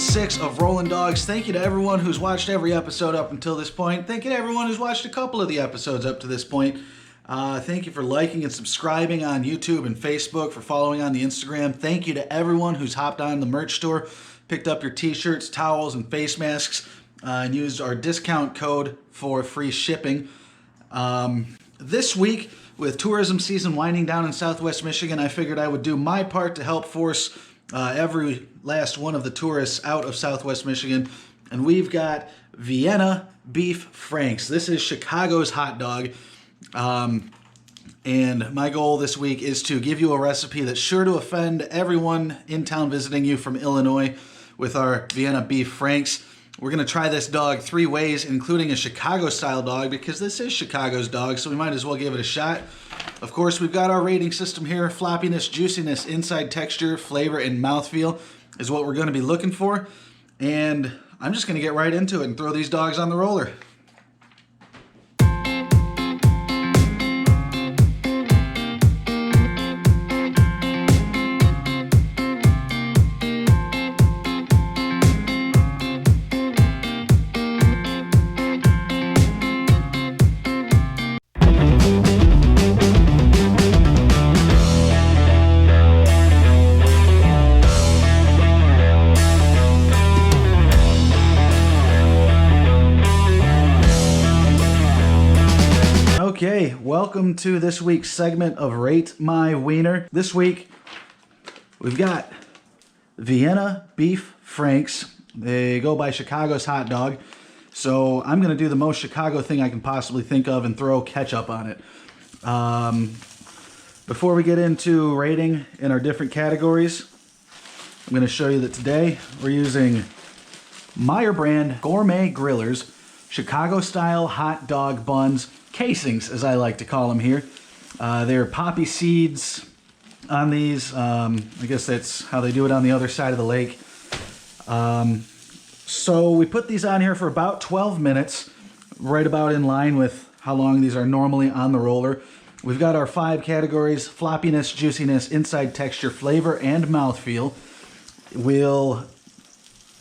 6 of Rollin Dogs. Thank you to everyone who's watched every episode up until this point. Thank you to everyone who's watched a couple of the episodes up to this point. Thank you for liking and subscribing on YouTube and Facebook, for following on the Instagram. Thank you to everyone who's hopped on the merch store, picked up your t-shirts, towels, and face masks, and used our discount code for free shipping. This week, with tourism season winding down in Southwest Michigan, I figured I would do my part to help force every last one of the tourists out of Southwest Michigan. And we've got Vienna Beef Franks. This is Chicago's hot dog. And my goal this week is to give you a recipe that's sure to offend everyone in town visiting you from Illinois with our Vienna Beef Franks. We're going to try this dog 3 ways, including a Chicago-style dog, because this is Chicago's dog, so we might as well give it a shot. Of course, we've got our rating system here. Floppiness, juiciness, inside texture, flavor, and mouthfeel is what we're going to be looking for. And I'm just going to get right into it and throw these dogs on the roller. Okay, welcome to this week's segment of Rate My Wiener. This week, we've got Vienna Beef Franks. They go by Chicago's hot dog. So I'm going to do the most Chicago thing I can possibly think of and throw ketchup on it. Before we get into rating in our different categories, I'm going to show you that today we're using Meyer brand Gourmet Grillers Chicago-style hot dog buns. Casings, as I like to call them here. They're poppy seeds on these. I guess that's how they do it on the other side of the lake. So we put these on here for about 12 minutes, right about in line with how long these are normally on the roller. We've got our 5 categories: floppiness, juiciness, inside texture, flavor, and mouthfeel. We'll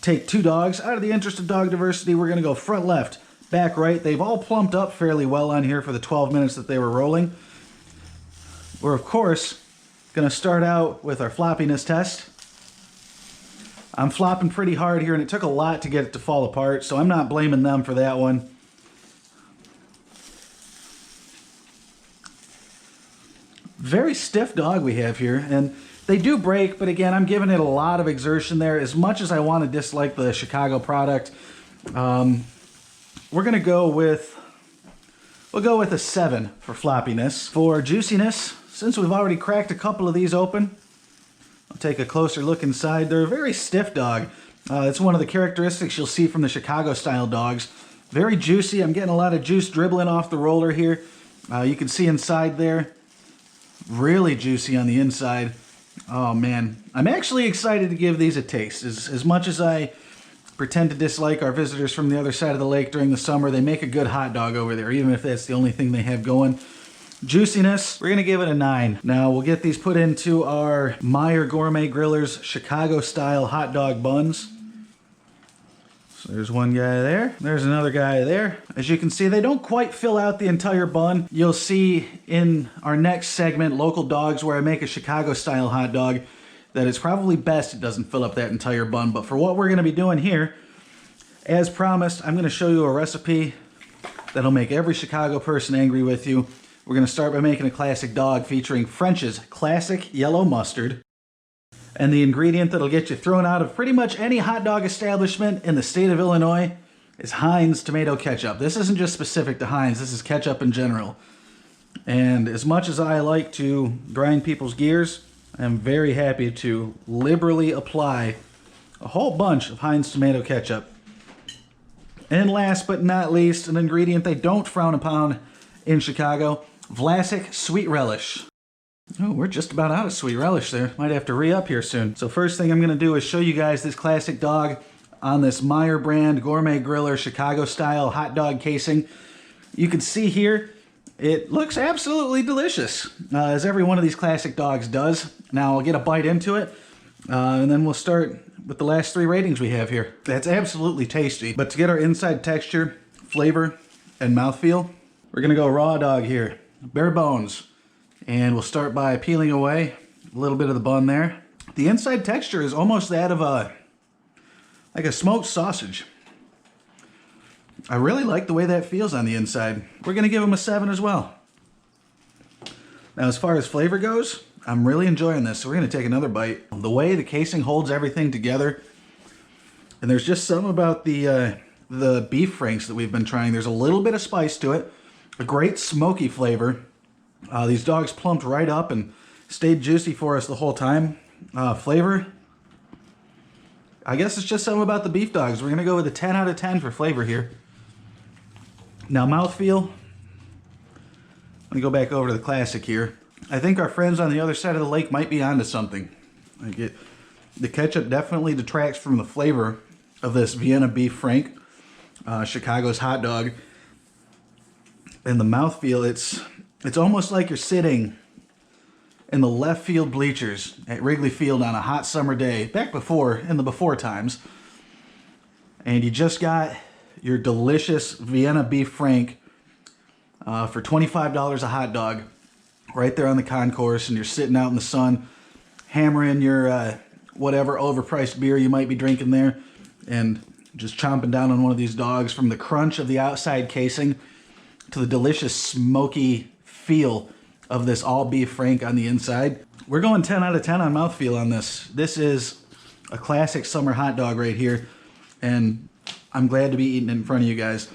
take 2 dogs. Out of the interest of dog diversity, we're going to go front left, back right. They've all plumped up fairly well on here for the 12 minutes that they were rolling. We're, of course, going to start out with our floppiness test. I'm flopping pretty hard here, and it took a lot to get it to fall apart, so I'm not blaming them for that one. Very stiff dog we have here, and they do break, but again, I'm giving it a lot of exertion there. As much as I want to dislike the Chicago product, we're going to go with, we'll go with a 7 for floppiness. For juiciness, since we've already cracked a couple of these open, I'll take a closer look inside. They're a very stiff dog. It's one of the characteristics you'll see from the Chicago-style dogs. Very juicy. I'm getting a lot of juice dribbling off the roller here. You can see inside there. Really juicy on the inside. Oh man, I'm actually excited to give these a taste. As much as I pretend to dislike our visitors from the other side of the lake during the summer, they make a good hot dog over there, even if that's the only thing they have going. Juiciness, we're going to give it a 9. Now, we'll get these put into our Meyer Gourmet Grillers Chicago-style hot dog buns. So there's one guy there. There's another guy there. As you can see, they don't quite fill out the entire bun. You'll see in our next segment, Local Dogs, where I make a Chicago-style hot dog, that it's probably best it doesn't fill up that entire bun. But for what we're going to be doing here, as promised, I'm going to show you a recipe that'll make every Chicago person angry with you. We're going to start by making a classic dog featuring French's classic yellow mustard. And the ingredient that'll get you thrown out of pretty much any hot dog establishment in the state of Illinois is Heinz tomato ketchup. This isn't just specific to Heinz, this is ketchup in general. And as much as I like to grind people's gears, I'm very happy to liberally apply a whole bunch of Heinz tomato ketchup. And last but not least, an ingredient they don't frown upon in Chicago, Vlasic sweet relish. Oh, we're just about out of sweet relish there. Might have to re-up here soon. So first thing I'm going to do is show you guys this classic dog on this Meyer brand Gourmet Griller Chicago style hot dog casing. You can see here, it looks absolutely delicious, as every one of these classic dogs does. Now I'll get a bite into it. And then we'll start with the last 3 ratings we have here. That's absolutely tasty, but to get our inside texture, flavor, and mouthfeel, we're gonna go raw dog here, bare bones. And we'll start by peeling away a little bit of the bun there. The inside texture is almost that of like a smoked sausage. I really like the way that feels on the inside. We're gonna give them a 7 as well. Now, as far as flavor goes, I'm really enjoying this, so we're gonna take another bite. The way the casing holds everything together, and there's just something about the beef franks that we've been trying. There's a little bit of spice to it, a great smoky flavor. These dogs plumped right up and stayed juicy for us the whole time. Flavor, I guess it's just something about the beef dogs. We're gonna go with a 10 out of 10 for flavor here. Now, mouthfeel, let me go back over to the classic here. I think our friends on the other side of the lake might be onto something. The ketchup definitely detracts from the flavor of this Vienna Beef Frank, Chicago's hot dog. And the mouthfeel, it's almost like you're sitting in the left field bleachers at Wrigley Field on a hot summer day, back before, in the before times. And you just got your delicious Vienna Beef Frank for $25 a hot dog right there on the concourse, and you're sitting out in the sun hammering your whatever overpriced beer you might be drinking there and just chomping down on one of these dogs, from the crunch of the outside casing to the delicious smoky feel of this all beef frank on the inside. We're going 10 out of 10 on mouthfeel on this. This is a classic summer hot dog right here, and I'm glad to be eating it in front of you guys.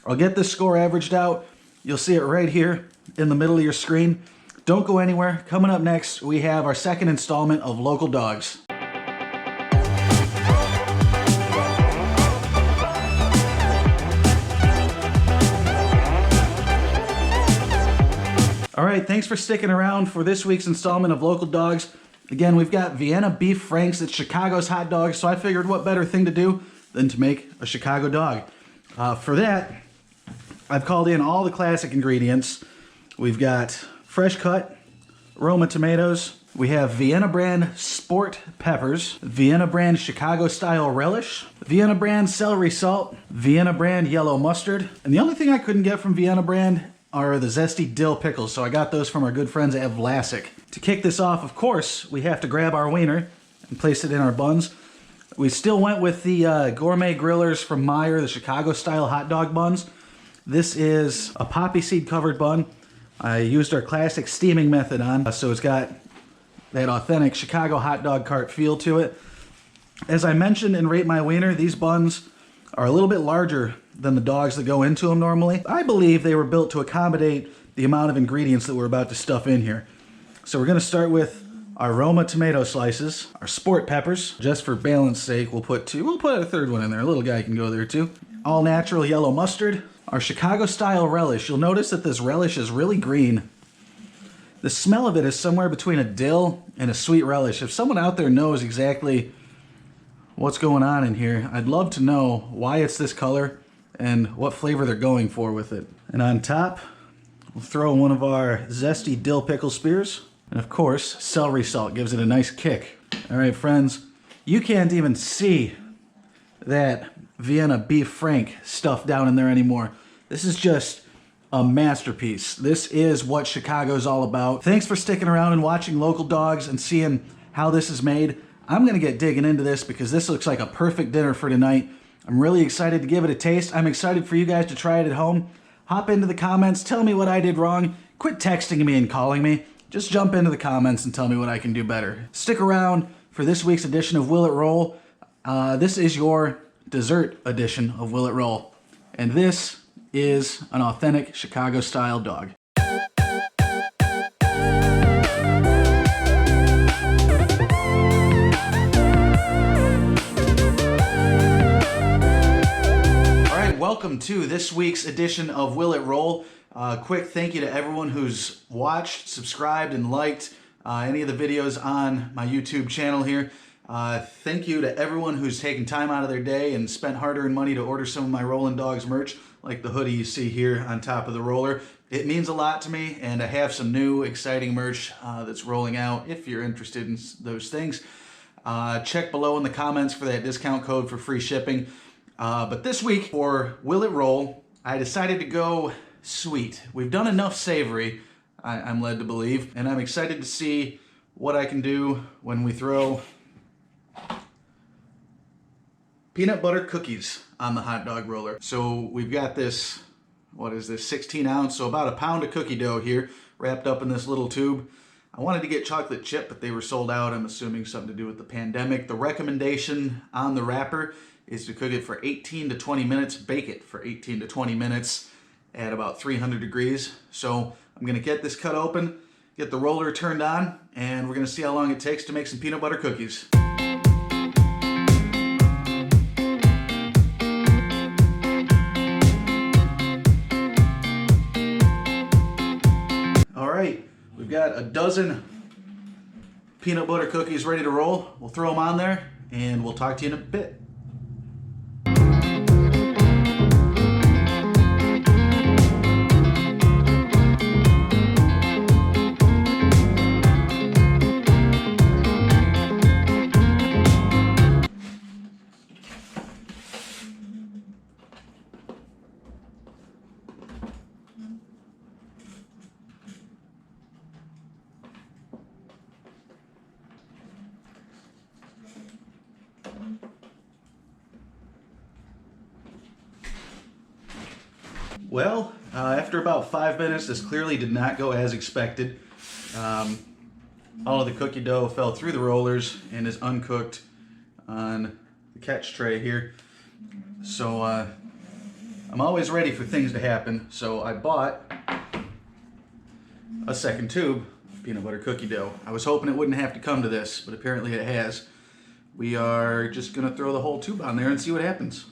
I'll get this score averaged out. You'll see it right here in the middle of your screen. Don't go anywhere. Coming up next, we have our second installment of Local Dogs. All right, thanks for sticking around for this week's installment of Local Dogs. Again, we've got Vienna Beef Franks at Chicago's hot dogs, so I figured what better thing to do than to make a Chicago dog. For that, I've called in all the classic ingredients. We've got fresh cut Roma tomatoes. We have Vienna brand sport peppers, Vienna brand Chicago style relish, Vienna brand celery salt, Vienna brand yellow mustard. And the only thing I couldn't get from Vienna brand are the zesty dill pickles, so I got those from our good friends at Vlasic. To kick this off, of course, we have to grab our wiener and place it in our buns. We still went with the gourmet grillers from Meyer, the Chicago style hot dog buns. This is a poppy seed covered bun. I used our classic steaming method on, so it's got that authentic Chicago hot dog cart feel to it. As I mentioned in Rate My Wiener, these buns are a little bit larger than the dogs that go into them normally. I believe they were built to accommodate the amount of ingredients that we're about to stuff in here. So we're gonna start with our Roma tomato slices, our sport peppers. Just for balance sake, we'll put 2. We'll put a third one in there. A little guy can go there too. All natural yellow mustard. Our Chicago style relish. You'll notice that this relish is really green. The smell of it is somewhere between a dill and a sweet relish. If someone out there knows exactly what's going on in here, I'd love to know why it's this color and what flavor they're going for with it. And on top, we'll throw one of our zesty dill pickle spears. And of course, celery salt gives it a nice kick. All right, friends, you can't even see that Vienna Beef Frank stuff down in there anymore. This is just a masterpiece. This is what Chicago's all about. Thanks for sticking around and watching Local Dogs and seeing how this is made. I'm gonna get digging into this because this looks like a perfect dinner for tonight. I'm really excited to give it a taste. I'm excited for you guys to try it at home. Hop into the comments, tell me what I did wrong. Quit texting me and calling me. Just jump into the comments and tell me what I can do better. Stick around for this week's edition of Will It Roll. This is your dessert edition of Will It Roll. And this is an authentic Chicago style dog. Welcome to this week's edition of Will It Roll. Quick thank you to everyone who's watched, subscribed, and liked any of the videos on my YouTube channel here. Thank you to everyone who's taken time out of their day and spent hard-earned money to order some of my Rollin Dogs merch, like the hoodie you see here on top of the roller. It means a lot to me, and I have some new exciting merch that's rolling out if you're interested in those things. check below in the comments for that discount code for free shipping. But this week for Will It Roll, I decided to go sweet. We've done enough savory, I'm led to believe, and I'm excited to see what I can do when we throw peanut butter cookies on the hot dog roller. So we've got this, what is this, 16 ounce, so about a pound of cookie dough here, wrapped up in this little tube. I wanted to get chocolate chip, but they were sold out. I'm assuming something to do with the pandemic. The recommendation on the wrapper is to cook it for 18 to 20 minutes, bake it for 18 to 20 minutes at about 300 degrees. So I'm gonna get this cut open, get the roller turned on, and we're gonna see how long it takes to make some peanut butter cookies. All right, we've got a dozen peanut butter cookies ready to roll. We'll throw them on there and we'll talk to you in a bit. Well, after about 5 minutes, this clearly did not go as expected. All of the cookie dough fell through the rollers and is uncooked on the catch tray here. So I'm always ready for things to happen. So I bought a second tube of peanut butter cookie dough. I was hoping it wouldn't have to come to this, but apparently it has. We are just gonna throw the whole tube on there and see what happens.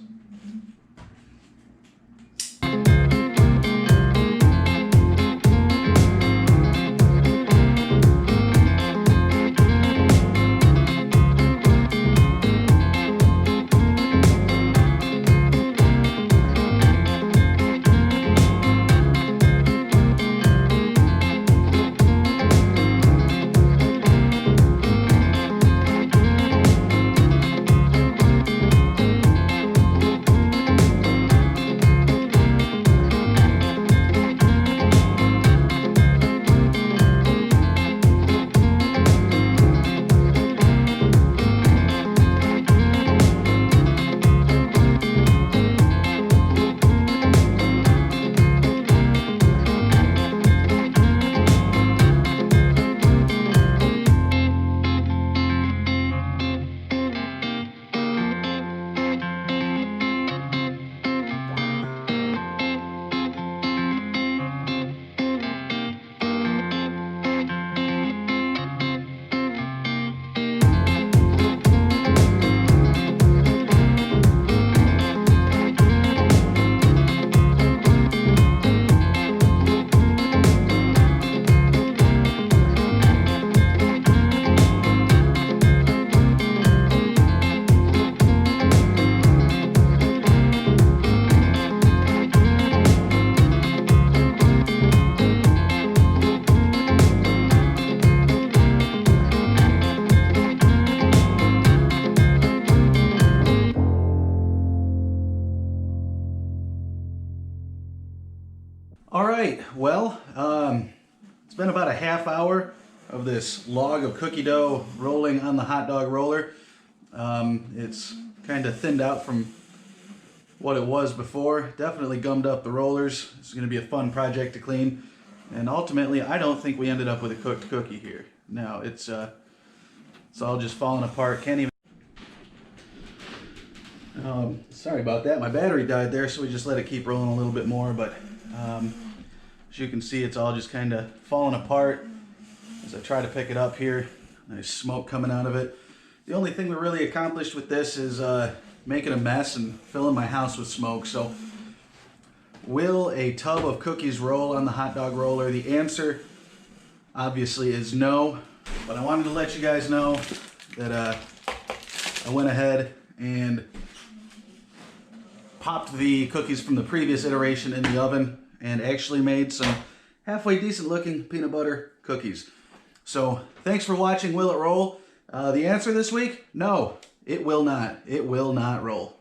All right, well, it's been about a half hour of this log of cookie dough rolling on the hot dog roller. It's kind of thinned out from what it was before. Definitely gummed up the rollers. It's going to be a fun project to clean. And ultimately, I don't think we ended up with a cooked cookie here. No, it's all just falling apart. Can't even... sorry about that. My battery died there, so we just let it keep rolling a little bit more. But as you can see, it's all just kind of falling apart as I try to pick it up here. There's smoke coming out of it. The only thing we really accomplished with this is making a mess and filling my house with smoke. So will a tub of cookies roll on the hot dog roller? The answer obviously is no, but I wanted to let you guys know that I went ahead and popped the cookies from the previous iteration in the oven and actually made some halfway decent looking peanut butter cookies. So thanks for watching Will It Roll? The answer this week? No, it will not. It will not roll.